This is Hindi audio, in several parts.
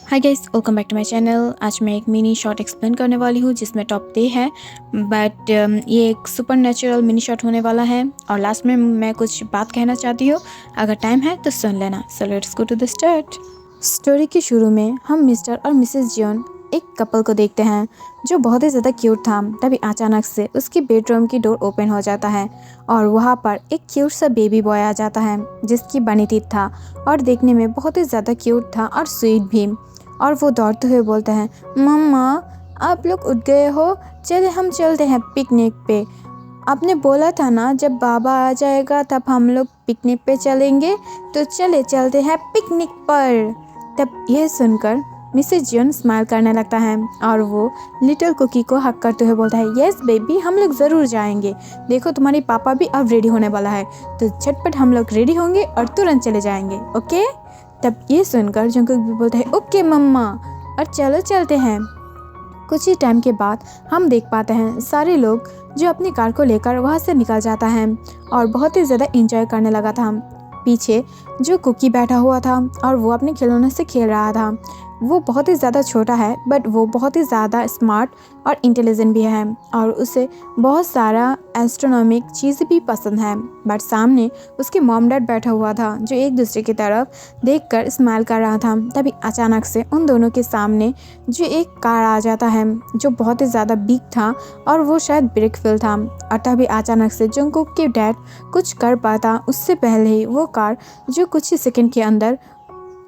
Hi guys, welcome back to my channel. आज मैं एक मिनी शॉट एक्सप्लेन करने वाली हूँ जिसमें टॉप डे है, बट ये एक सुपर नेचुरल मिनी शॉट होने वाला है और लास्ट में मैं कुछ बात कहना चाहती हूँ। अगर टाइम है तो सुन लेना। So let's go to the start. Story के शुरू में हम मिस्टर और मिसेस जियोन एक कपल को देखते हैं जो बहुत ही ज़्यादा क्यूट था। तभी अचानक से उसकी बेडरूम की डोर ओपन हो जाता है और वहाँ पर एक क्यूट सा बेबी बॉय आ जाता है जिसकी बनी टीथ था और देखने में बहुत ही ज़्यादा क्यूट था और स्वीट भी। और वो दौड़ते हुए बोलते हैं, मम्मा आप लोग उठ गए हो, चले हम चलते हैं पिकनिक पे। आपने बोला था ना जब बाबा आ जाएगा तब हम लोग पिकनिक पे चलेंगे, तो चले चलते हैं पिकनिक पर। तब यह सुनकर मिसेस जियोन स्माइल करने लगता है और वो लिटिल कुकी को हक करते हुए बोलता है, यस बेबी हम लोग ज़रूर जाएंगे। देखो तुम्हारे पापा भी अब रेडी होने वाला है, तो झटपट हम लोग रेडी होंगे और तुरंत चले जाएंगे, ओके। तब ये सुनकर जंकुक भी बोलता है, ओके मम्मा, और चलो चलते हैं। कुछ ही टाइम के बाद हम देख पाते हैं सारे लोग जो अपनी कार को लेकर वहाँ से निकल जाता है और बहुत ही ज़्यादा एंजॉय करने लगा था। पीछे जो कुकी बैठा हुआ था और वो अपने खिलौने से खेल रहा था। वो बहुत ही ज़्यादा छोटा है बट वो बहुत ही ज़्यादा स्मार्ट और इंटेलिजेंट भी है और उसे बहुत सारा एस्ट्रोनॉमिक चीज़ भी पसंद है। बट सामने उसके मॉम डैड बैठा हुआ था जो एक दूसरे की तरफ देखकर स्माइल कर रहा था। तभी अचानक से उन दोनों के सामने जो एक कार आ जाता है जो बहुत ही ज़्यादा बिग था और वो शायद ब्रेक फेल था। और तभी अचानक से जंकुक के डैड कुछ कर पाता उससे पहले ही वो कार जो कुछ ही सेकंड के अंदर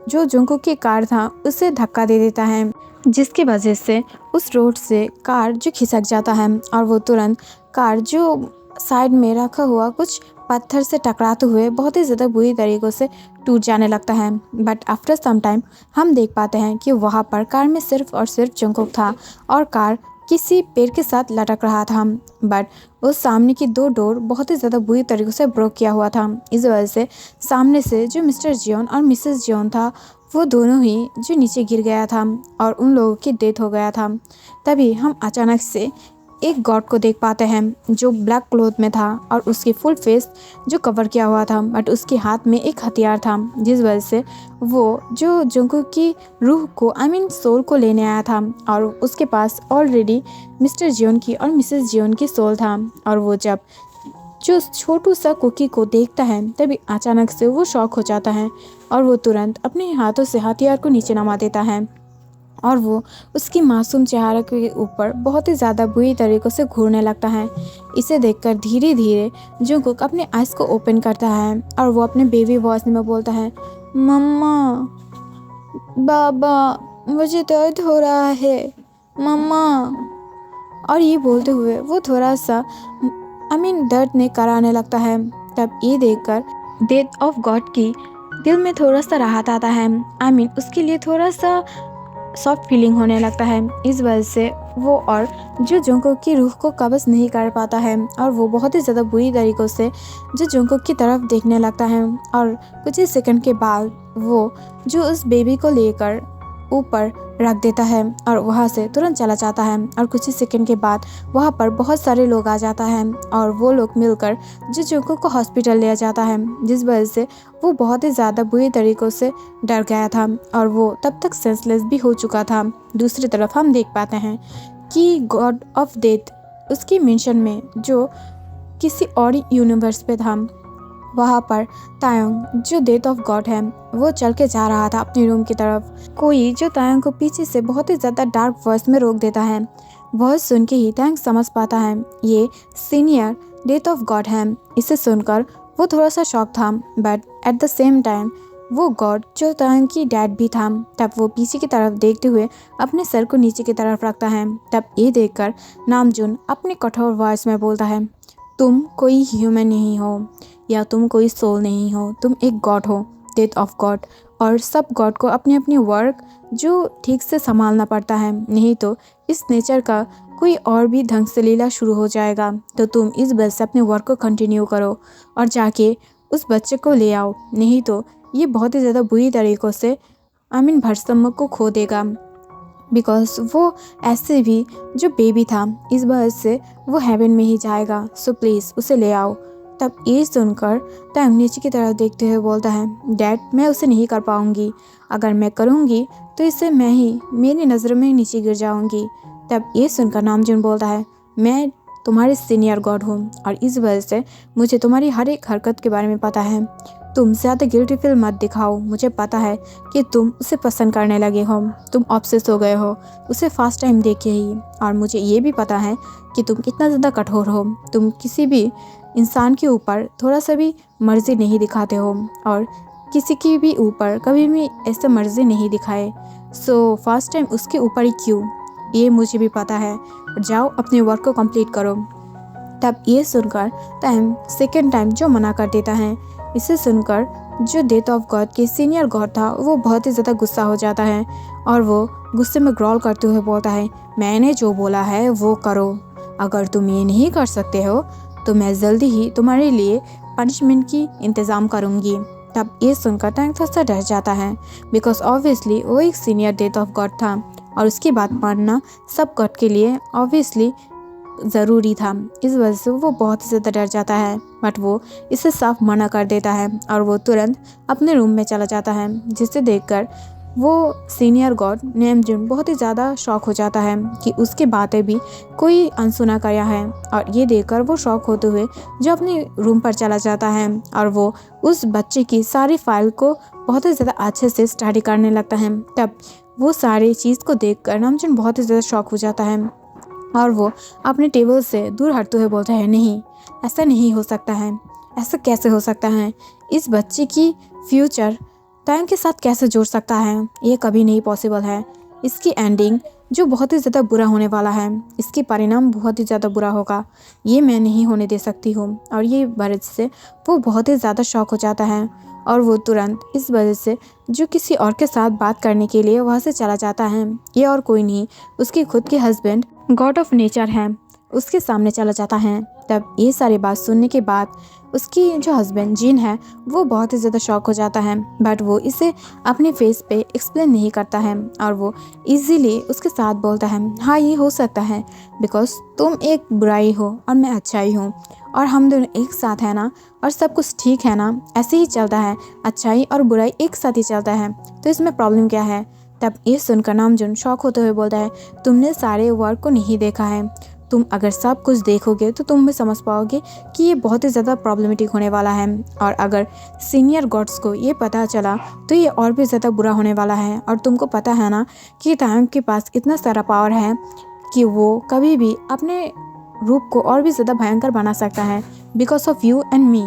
जो जंकुक की कार था उसे धक्का दे देता है, जिसकी वजह से उस रोड से कार जो खिसक जाता है और वो तुरंत कार जो साइड में रखा हुआ कुछ पत्थर से टकराते हुए बहुत ही ज़्यादा बुरी तरीक़ों से टूट जाने लगता है। बट आफ्टर सम टाइम हम देख पाते हैं कि वहाँ पर कार में सिर्फ और सिर्फ जंकुक था और कार किसी पेड़ के साथ लटक रहा था। बट उस सामने की दो डोर बहुत ही ज़्यादा बुरी तरीके से ब्रोक किया हुआ था। इस वजह से सामने से जो मिस्टर जियोन और मिसेस जियोन था वो दोनों ही जो नीचे गिर गया था और उन लोगों की डेथ हो गया था। तभी हम अचानक से एक गॉड को देख पाते हैं जो ब्लैक क्लॉथ में था और उसकी फुल फेस जो कवर किया हुआ था, बट उसके हाथ में एक हथियार था जिस वजह से वो जो जंकुक की रूह को सोल को लेने आया था और उसके पास ऑलरेडी मिस्टर जियोन की और मिसेस जियोन की सोल था। और वो जब जो छोटू सा कुकी को देखता है तभी अचानक से वो शॉक हो जाता है और वो तुरंत अपने हाथों से हथियार को नीचे नमा देता है और वो उसकी मासूम चेहरे के ऊपर बहुत ही ज़्यादा बुरी तरीक़ों से घूरने लगता है। इसे देखकर धीरे धीरे जंकुक अपने आइज़ को ओपन करता है और वो अपने बेबी वॉइस में बोलता है, मम्मा, बाबा, मुझे दर्द हो रहा है, मम्मा। और ये बोलते हुए वो थोड़ा सा दर्द में कराने लगता है। तब ये देखकर डेथ ऑफ गॉड की दिल में थोड़ा सा राहत आता है। उसके लिए थोड़ा सा सॉफ्ट फीलिंग होने लगता है। इस वजह से वो और जो जंकुक की रूह को कब्ज़ नहीं कर पाता है और वो बहुत ही ज़्यादा बुरी तरीक़ों से जो जंकुक की तरफ देखने लगता है और कुछ ही सेकंड के बाद वो जो उस बेबी को लेकर ऊपर रख देता है और वहाँ से तुरंत चला जाता है। और कुछ ही सेकंड के बाद वहाँ पर बहुत सारे लोग आ जाता है और वो लोग मिलकर जो जंकुक को हॉस्पिटल ले जाता है, जिस वजह से वो बहुत ही ज़्यादा बुरी तरीक़ों से डर गया था और वो तब तक सेंसलेस भी हो चुका था। दूसरी तरफ हम देख पाते हैं कि गॉड ऑफ डेथ उसकी मेंशन में जो किसी और यूनिवर्स पे था, वहाँ पर तायोंग जो डेथ ऑफ गॉड है वो चल के जा रहा था अपनी रूम की तरफ। कोई जो तायोंग को पीछे से बहुत ही ज़्यादा डार्क वॉइस में रोक देता है। वह सुन के ही तायोंग समझ पाता है ये सीनियर डेथ ऑफ गॉड है। इसे सुनकर वो थोड़ा सा शॉक था, but at the same time वो गॉड जो तायोंग की डैड भी था। तब वो पीछे की तरफ देखते हुए अपने सर को नीचे की तरफ रखता है। तब ये देखकर नामजून अपने कठोर वॉइस में बोलता है, तुम कोई ह्यूमन नहीं हो या तुम कोई सोल नहीं हो, तुम एक गॉड हो, डेथ ऑफ गॉड। और सब गॉड को अपनी अपनी वर्क जो ठीक से संभालना पड़ता है, नहीं तो इस नेचर का कोई और भी ढंग से लीला शुरू हो जाएगा। तो तुम इस वजह से अपने वर्क को कंटिन्यू करो और जाके उस बच्चे को ले आओ, नहीं तो ये बहुत ही ज़्यादा बुरी तरीक़ों से भरसम को खो देगा। बिकॉज वो ऐसे भी जो बेबी था इस वजह से वो हेवन में ही जाएगा। सो प्लीज़ उसे ले आओ। तब ये सुनकर तायंग नीचे की तरफ देखते हुए बोलता है, डैड मैं उसे नहीं कर पाऊंगी। अगर मैं करूंगी तो इससे मैं ही मेरी नज़रों में नीचे गिर जाऊंगी। तब ये सुनकर नामजून बोलता है, मैं तुम्हारे सीनियर गॉड हूँ और इस वजह से मुझे तुम्हारी हर एक हरकत के बारे में पता है। तुम ज़्यादा गिल्टी फील मत दिखाओ। मुझे पता है कि तुम उसे पसंद करने लगे हो, तुम ऑब्सेस हो गए हो उसे फर्स्ट टाइम देखे ही। और मुझे ये भी पता है कि तुम कितना ज़्यादा कठोर हो। तुम किसी भी इंसान के ऊपर थोड़ा सा भी मर्जी नहीं दिखाते हो और किसी की भी ऊपर कभी भी ऐसे मर्जी नहीं दिखाए। सो फर्स्ट टाइम उसके ऊपर ही क्यों, ये मुझे भी पता है। जाओ अपने वर्क को कंप्लीट करो। तब ये सुनकर टाइम सेकेंड टाइम जो मना कर देता है। इसे सुनकर जो डेथ ऑफ गॉड के सीनियर गॉड था वो बहुत ही ज़्यादा गुस्सा हो जाता है और वो गुस्से में ग्रॉल करते हुए बोलता है, मैंने जो बोला है वो करो। अगर तुम ये नहीं कर सकते हो तो मैं जल्दी ही तुम्हारे लिए पनिशमेंट की इंतज़ाम करूँगी। तब ये सुनकर टैंग थोड़ा सा डर जाता है बिकॉज ऑब्वियसली वो एक सीनियर डेथ ऑफ गॉड था और उसकी बात मानना सब गॉड के लिए ऑब्वियसली ज़रूरी था। इस वजह से वो बहुत ही ज़्यादा डर जाता है, बट वो इसे साफ मना कर देता है और वो तुरंत अपने रूम में चला जाता है, जिसे देखकर वो सीनियर गॉड नामजून बहुत ही ज़्यादा शॉक हो जाता है कि उसके बातें भी कोई अनसुना कराया है। और ये देखकर वो शॉक होते हुए जो अपने रूम पर चला जाता है और वो उस बच्चे की सारी फाइल को बहुत ही ज़्यादा अच्छे से स्टडी करने लगता है। तब वो सारी चीज़ को देखकर नामजून बहुत ही ज़्यादा शॉक हो जाता है और वो अपने टेबल से दूर हटते हुए बोलता है, नहीं ऐसा नहीं हो सकता है, ऐसा कैसे हो सकता है। इस बच्चे की फ्यूचर टाइम के साथ कैसे जोड़ सकता है, ये कभी नहीं पॉसिबल है। इसकी एंडिंग जो बहुत ही ज़्यादा बुरा होने वाला है, इसके परिणाम बहुत ही ज़्यादा बुरा होगा, ये मैं नहीं होने दे सकती हूँ। और ये वजह से वो बहुत ही ज़्यादा शॉक हो जाता है और वो तुरंत इस वजह से जो किसी और के साथ बात करने के लिए वहाँ से चला जाता है। ये और कोई नहीं, उसके खुद के हस्बैंड गॉड ऑफ नेचर हैं, उसके सामने चला जाता है। तब ये सारी बात सुनने के बाद उसकी जो हस्बैंड जिन है वो बहुत ही ज़्यादा शॉक हो जाता है, बट वो इसे अपने फेस पे एक्सप्लेन नहीं करता है और वो इजीली उसके साथ बोलता है, हाँ ये हो सकता है बिकॉज तुम एक बुराई हो और मैं अच्छाई हूँ और हम दोनों एक साथ है ना और सब कुछ ठीक है ना, ऐसे ही चलता है, अच्छाई और बुराई एक साथ ही चलता है, तो इसमें प्रॉब्लम क्या है। तब ये सुनकर नामजून शॉक होते हुए बोलता है, तुमने सारे वर्क को नहीं देखा है, तुम अगर सब कुछ देखोगे तो तुम भी समझ पाओगे कि ये बहुत ही ज़्यादा प्रॉब्लमेटिक होने वाला है और अगर सीनियर गॉड्स को ये पता चला तो ये और भी ज़्यादा बुरा होने वाला है। और तुमको पता है ना कि टाइम के पास इतना सारा पावर है कि वो कभी भी अपने रूप को और भी ज़्यादा भयंकर बना सकता है। Because of you and me,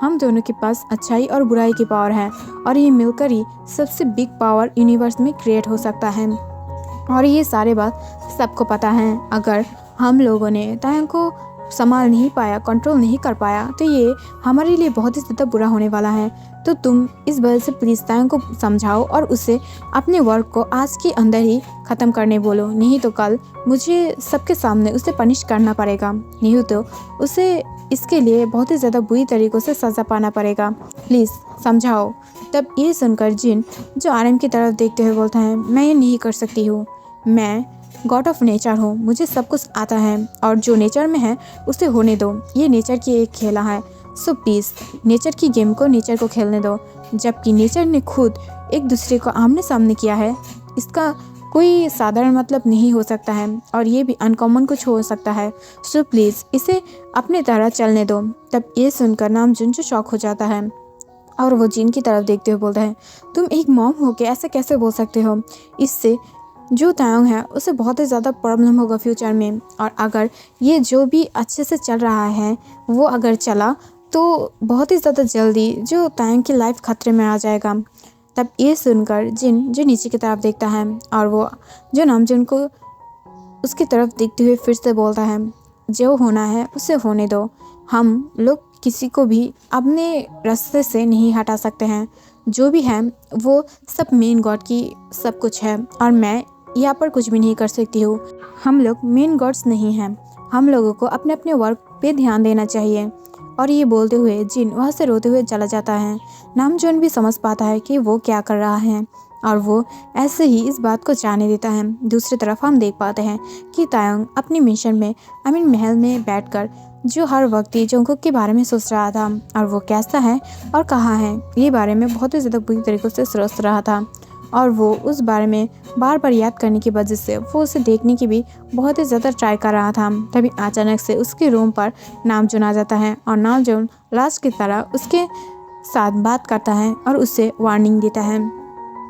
हम दोनों के पास अच्छाई और बुराई की पावर है और ये मिलकर ही सबसे बिग पावर यूनिवर्स में क्रिएट हो सकता है। और ये सारे बात सबको पता है। अगर हम लोगों ने टाइम को संभाल नहीं पाया, कंट्रोल नहीं कर पाया, तो ये हमारे लिए बहुत ही ज़्यादा बुरा होने वाला है। तो तुम इस वजह से प्लीज़ टाइम को समझाओ और उसे अपने वर्क को आज के अंदर ही ख़त्म करने बोलो, नहीं तो कल मुझे सबके सामने उसे पनिश करना पड़ेगा, नहीं तो उसे इसके लिए बहुत ही ज़्यादा बुरी तरीक़ों से सज़ा पाना पड़ेगा, प्लीज़ समझाओ। तब ये सुनकर जिन जो आरएम की तरफ देखते हुए बोलता है, मैं ये नहीं कर सकती हूँ, मैं गॉड ऑफ नेचर हूँ, मुझे सब कुछ आता है और जो नेचर में है उसे होने दो, ये नेचर की एक खेला है। सो प्लीज़ नेचर की गेम को नेचर को खेलने दो, जबकि नेचर ने खुद एक दूसरे को आमने सामने किया है। इसका कोई साधारण मतलब नहीं हो सकता है और ये भी अनकॉमन कुछ हो सकता है। सो प्लीज़ इसे अपने तरह चलने दो। तब ये सुनकर नामजून जो शॉक हो जाता है और वो जिन की तरफ देखते हुए बोलता है, तुम एक मॉम हो के ऐसे कैसे बोल सकते हो, इससे जो तायोंग है उसे बहुत ही ज़्यादा प्रॉब्लम होगा फ्यूचर में। और अगर ये जो भी अच्छे से चल रहा है वो अगर चला तो बहुत ही ज़्यादा जल्दी जो तायोंग की लाइफ खतरे में आ जाएगा। तब ये सुनकर जिन जो नीचे की तरफ देखता है और वो जो नामजून को उसकी तरफ देखते हुए फिर से बोलता है, जो होना है उसे होने दो, हम लोग किसी को भी अपने रास्ते से नहीं हटा सकते हैं, जो भी है वो सब मेन गॉड की सब कुछ है और मैं यहाँ पर कुछ भी नहीं कर सकती हूँ। हम लोग मेन गॉड्स नहीं हैं, हम लोगों को अपने अपने वर्क पे ध्यान देना चाहिए। और ये बोलते हुए जिन वहाँ से रोते हुए चला जाता है। नामजून भी समझ पाता है कि वो क्या कर रहा है और वो ऐसे ही इस बात को जाने देता है। दूसरी तरफ हम देख पाते हैं कि तायोंग अपनी मिशन में महल में बैठकर जो हर वक्त ही जंगकुक के बारे में सोच रहा था और वो कैसा है और कहाँ है ये बारे में बहुत ही ज़्यादा बुरी तरीक़ों से सोच रहा था। और वो उस बारे में बार बार याद करने की वजह से वो उसे देखने की भी बहुत ही ज़्यादा ट्राई कर रहा था। तभी अचानक से उसके रूम पर नामजून आ जाता है और नामजून लास्ट की तरह उसके साथ बात करता है और उसे वार्निंग देता है।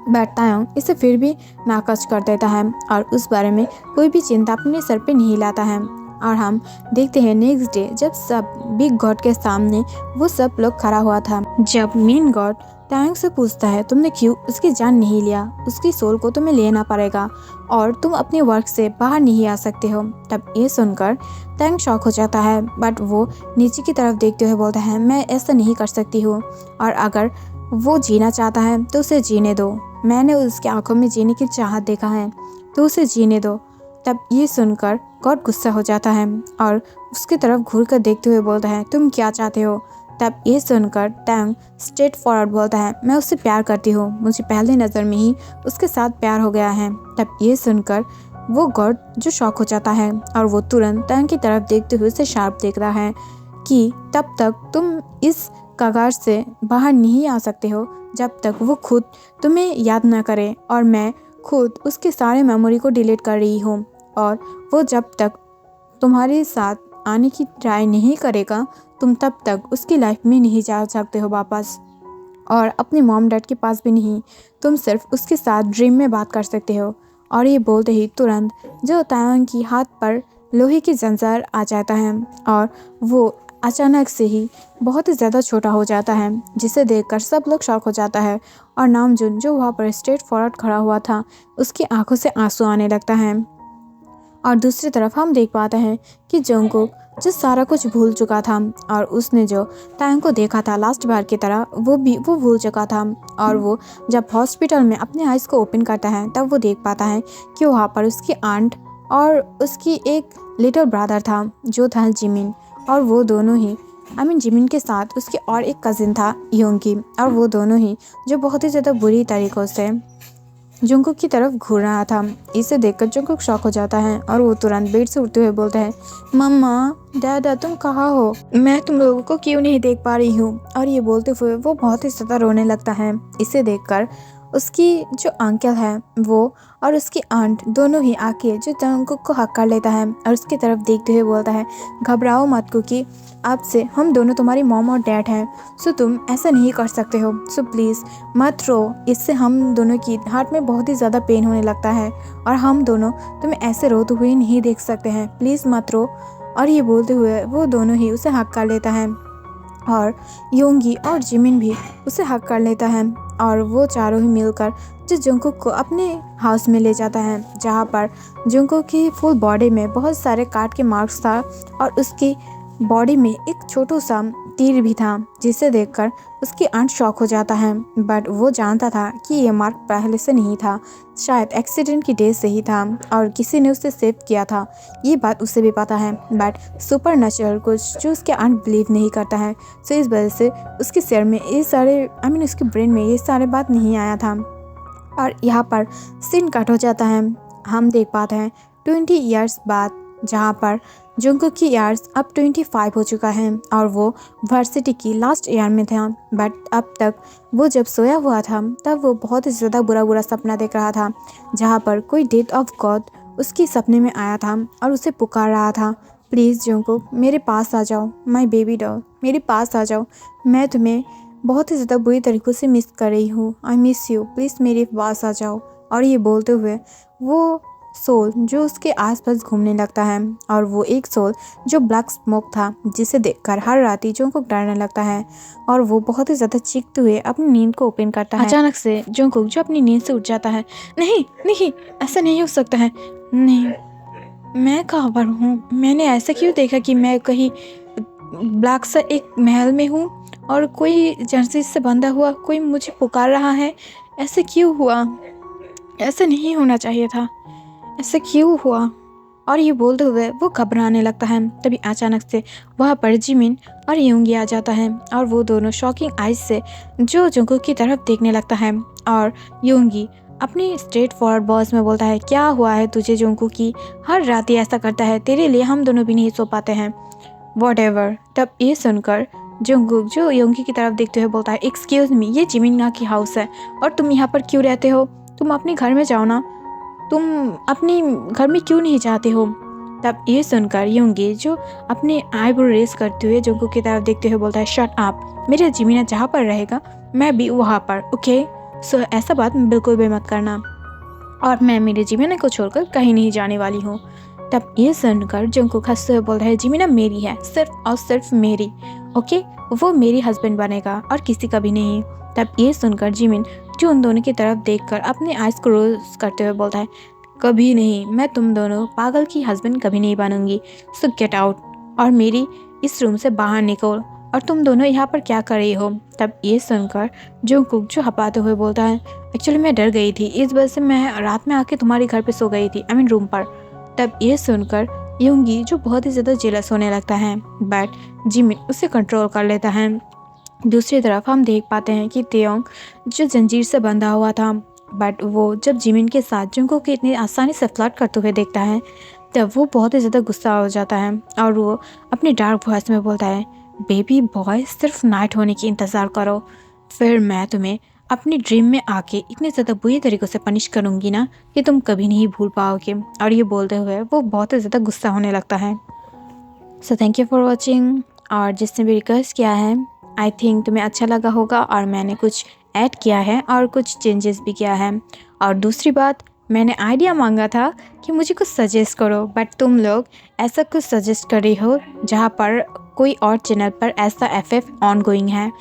बट तायोंग इसे फिर भी नाकाज कर देता है और उस बारे में कोई भी चिंता अपने सर पे नहीं लाता है। और हम देखते हैं नेक्स्ट डे जब सब बिग गॉड के सामने वो सब लोग खड़ा हुआ था। जब मेन गॉड तायोंग से पूछता है तुमने क्यों उसकी जान नहीं लिया, उसकी सोल को तुम्हें लेना पड़ेगा और तुम अपने वर्क से बाहर नहीं आ सकते हो। तब ये सुनकर तायोंग शॉक हो जाता है बट वो नीचे की तरफ देखते हुए बोलता है मैं ऐसा नहीं कर सकती हूँ और अगर वो जीना चाहता है तो उसे जीने दो, मैंने उसकी आंखों में जीने की चाहत देखा है तो उसे जीने दो। तब ये सुनकर गॉड गुस्सा हो जाता है और उसकी तरफ घूर कर देखते हुए बोलता है तुम क्या चाहते हो। तब ये सुनकर तायोंग स्ट्रेट फॉरवर्ड बोलता है मैं उससे प्यार करती हूँ, मुझे पहली नज़र में ही उसके साथ प्यार हो गया है। तब ये सुनकर वो गॉड जो शॉक हो जाता है और वो तुरंत तायोंग की तरफ देखते हुए उसे शार्प देख रहा है कि तब तक तुम इस कगार से बाहर नहीं आ सकते हो जब तक वो खुद तुम्हें याद ना करे और मैं खुद उसके सारे मेमोरी को डिलीट कर रही हूँ और वो जब तक तुम्हारे साथ आने की ट्राई नहीं करेगा तुम तब तक उसकी लाइफ में नहीं जा सकते हो वापस और अपने मॉम डैड के पास भी नहीं, तुम सिर्फ उसके साथ ड्रीम में बात कर सकते हो। और ये बोलते ही तुरंत जो तायोंग की हाथ पर लोहे की जंजीर आ जाता है और वो अचानक से ही बहुत ही ज़्यादा छोटा हो जाता है जिसे देखकर सब लोग शॉक हो जाता है और नामजून जो वहाँ पर स्ट्रेट फॉरवर्ड खड़ा हुआ था उसकी आंखों से आंसू आने लगता है। और दूसरी तरफ हम देख पाते हैं कि जंगकुक जो सारा कुछ भूल चुका था और उसने जो तायोंग को देखा था लास्ट बार की तरह वो भूल चुका था। और वो जब हॉस्पिटल में अपने आइज़ को ओपन करता है तब वो देख पाता है कि वहाँ पर उसकी आंट और उसकी एक लिटिल ब्रदर था जो था जिमिन और वो दोनों ही जिमिन के साथ उसके और एक कज़िन था योंगी और वो दोनों ही जो बहुत ही ज़्यादा बुरी तरीक़ों से जंगकुक की तरफ घूर रहा था। इसे देखकर जंगकुक शॉक हो जाता है और वो तुरंत बेड से उठते हुए बोलता है मम्मा दादा तुम कहाँ हो, मैं तुम लोगों को क्यों नहीं देख पा रही हूँ। और ये बोलते हुए वो बहुत ही ज़्यादा रोने लगता है। इसे देखकर उसकी जो अंकल है वो और उसकी आंट दोनों ही आके जो जंगकुक को हक कर लेता है और उसकी तरफ देखते हुए बोलता है घबराओ मत कुकी, अब से हम दोनों तुम्हारी मॉम और डैड हैं, सो तुम ऐसा नहीं कर सकते हो, सो प्लीज़ मत रो, इससे हम दोनों की हार्ट में बहुत ही ज़्यादा पेन होने लगता है और हम दोनों तुम्हें ऐसे रोते हुए नहीं देख सकते हैं, प्लीज़ मत रो। और ये बोलते हुए वो दोनों ही उसे हक कर लेता है और योंगी और जिमिन भी उसे हक कर लेता है और वो चारों ही मिलकर जो जंगकुक को अपने हाउस में ले जाता है जहाँ पर जंगकुक की फुल बॉडी में बहुत सारे काट के मार्क्स था और उसकी बॉडी में एक छोटा सा तीर भी था जिसे देखकर उसकी आंट शॉक हो जाता है। बट वो जानता था कि ये मार्क पहले से नहीं था, शायद एक्सीडेंट की डेज से ही था और किसी ने उसे सेव किया था, ये बात उसे भी पता है। बट सुपर नेचुरल कुछ जो उसके आंट बिलीव नहीं करता है, सो इस वजह से उसके सिर में ये सारे उसके ब्रेन में ये सारे बात नहीं आया था। और यहाँ पर सीन कट हो जाता है। हम देख पाते हैं 20 ईयर्स बाद जहाँ पर जंगकुक की ईयर्स अब 25 हो चुका है और वो वर्सिटी की लास्ट ईयर में था। बट अब तक वो जब सोया हुआ था तब वो बहुत ही ज़्यादा बुरा सपना देख रहा था जहाँ पर कोई डेथ ऑफ गॉड उसके सपने में आया था और उसे पुकार रहा था प्लीज़ जंगकुक मेरे पास आ जाओ, माय बेबी डॉल मेरे पास आ जाओ, मैं तुम्हें बहुत ही ज़्यादा बुरी तरीक़ों से मिस कर रही हूँ, आई मिस यू, प्लीज़ मेरे पास आ जाओ। और ये बोलते हुए वो सोल जो उसके आसपास घूमने लगता है और वो एक सोल जो ब्लैक स्मोक था जिसे देखकर हर रात ही जंगकुक डरने लगता है और वो बहुत ही ज़्यादा चीखते हुए अपनी नींद को ओपन करता है। अचानक से जंगकुक जो अपनी नींद से उठ जाता है, नहीं नहीं ऐसा नहीं हो सकता है, नहीं मैं कहाँ पर हूँ, मैंने ऐसा क्यों देखा कि मैं कहीं ब्लैक सा एक महल में हूँ और कोई जर्सी से बंधा हुआ कोई मुझे पुकार रहा है, ऐसे क्यों हुआ, ऐसा नहीं होना चाहिए था, ऐसा क्यों हुआ। और ये बोलते हुए वो घबराने लगता है। तभी अचानक से वहाँ पर जिमिन और योंगी आ जाता है और वो दोनों शॉकिंग आइज से जो जंगकुक की तरफ देखने लगता है और योंगी अपनी स्ट्रेट फॉरवर्ड वॉइस में बोलता है क्या हुआ है तुझे जंगकुक की, हर रात ही ऐसा करता है, तेरे लिए हम दोनों भी नहीं सो पाते हैं। व्हाटएवर। तब ये सुनकर जंगकुक जो योंगी की तरफ देखते हुए बोलता है, एक्सक्यूज़ मी, ये जिमिन की हाउस है और तुम यहाँ पर क्यों रहते हो? तुम अपने घर में जाओ ना, तुम अपने घर में क्यों नहीं जाते हो? तब ये सुनकर योंगी जो अपने आईब्रो रेस करते हुए जंगकुक की तरफ देखते हुए बोलता है, शट अप, मेरा जिमिन जहाँ पर रहेगा मैं भी वहाँ पर, ओके? सो ऐसा बात बिल्कुल भी मत करना, और मैं मेरे जिमिन को छोड़कर कहीं नहीं जाने वाली हूँ। तब ये सुनकर जंगकुक हंसते हुए बोलता है, जिमिन मेरी है, सिर्फ और सिर्फ मेरी, ओके? वो मेरी हस्बैंड बनेगा और किसी का भी नहीं। तब ये सुनकर जिमिन जो उन दोनों की तरफ देखकर अपने आइज को रोज करते हुए बोलता है, कभी नहीं, मैं तुम दोनों पागल की हस्बैंड कभी नहीं बनूंगी। सो गेट आउट और मेरी इस रूम से बाहर निकल। और तुम दोनों यहाँ पर क्या कर रही हो? तब ये सुनकर जंगकुक जो हपाते हुए बोलता है, एक्चुअली मैं डर गई थी, इस वजह से मैं रात में आके तुम्हारे घर पे सो गई थी, आई मीन रूम पर। तब ये सुनकर योंगी जो बहुत ही ज़्यादा जेलस होने लगता है, बट जिमिन उसे कंट्रोल कर लेता है। दूसरी तरफ हम देख पाते हैं कि तेयोंग जो जंजीर से बंधा हुआ था, बट वो जब जिमिन के साथ जंगकुक को इतनी आसानी से फ्लर्ट करते हुए देखता है, तब वो बहुत ही ज़्यादा गुस्सा हो जाता है और वो अपनी डार्क वॉइस में बोलता है, बेबी बॉय, सिर्फ नाइट होने की इंतज़ार करो, फिर मैं तुम्हें अपनी ड्रीम में आके इतने ज़्यादा बुरी तरीक़ों से पनिश करूँगी ना कि तुम कभी नहीं भूल पाओगे। और ये बोलते हुए वो बहुत ही ज़्यादा गुस्सा होने लगता है। So thank you for watching. और जिसने भी रिक्वेस्ट किया है, आई थिंक तुम्हें अच्छा लगा होगा, और मैंने कुछ ऐड किया है और कुछ चेंजेस भी किया है। और दूसरी बात, मैंने आइडिया मांगा था कि मुझे कुछ सजेस्ट करो, बट तुम लोग ऐसा कुछ सजेस्ट कर रही हो जहाँ पर कोई और चैनल पर ऐसा FF ऑन गोइंग है,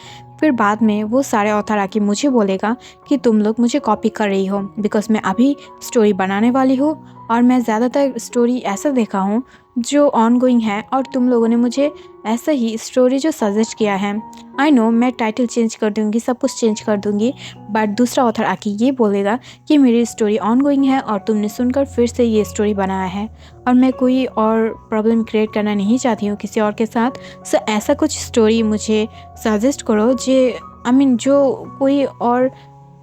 फिर बाद में वो सारे ऑथर आके मुझे बोलेगा कि तुम लोग मुझे कॉपी कर रही हो, बिकॉज मैं अभी स्टोरी बनाने वाली हूँ और मैं ज़्यादातर स्टोरी ऐसा देखा हूँ जो ऑन गोइंग है, और तुम लोगों ने मुझे ऐसा ही स्टोरी जो सजेस्ट किया है। आई नो मैं टाइटल चेंज कर दूँगी, सब कुछ चेंज कर दूँगी, बट दूसरा ऑथर आके ये बोलेगा कि मेरी स्टोरी ऑन गोइंग है और तुमने सुनकर फिर से ये स्टोरी बनाया है, और मैं कोई और प्रॉब्लम क्रिएट करना नहीं चाहती हूँ किसी और के साथ। सो ऐसा कुछ स्टोरी मुझे सजेस्ट करो जो कोई और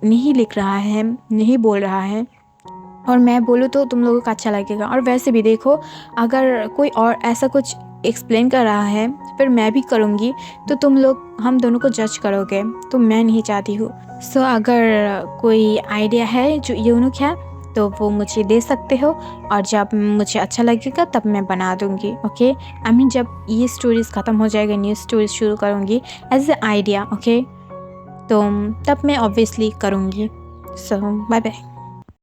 नहीं लिख रहा है, नहीं बोल रहा है, और मैं बोलूँ तो तुम लोगों को अच्छा लगेगा। और वैसे भी देखो, अगर कोई और ऐसा कुछ एक्सप्लेन कर रहा है फिर मैं भी करूँगी तो तुम लोग हम दोनों को जज करोगे, तो मैं नहीं चाहती हूँ। सो अगर कोई आइडिया है जो यूनिक है तो वो मुझे दे सकते हो, और जब मुझे अच्छा लगेगा तब मैं बना दूँगी, ओके? आई मीन जब ये स्टोरीज़ ख़त्म हो जाएगा, न्यू स्टोरीज शुरू करूँगी एज ए आइडिया, ओके? तो तब मैं ऑब्वियसली करूँगी। सो बाय बाय।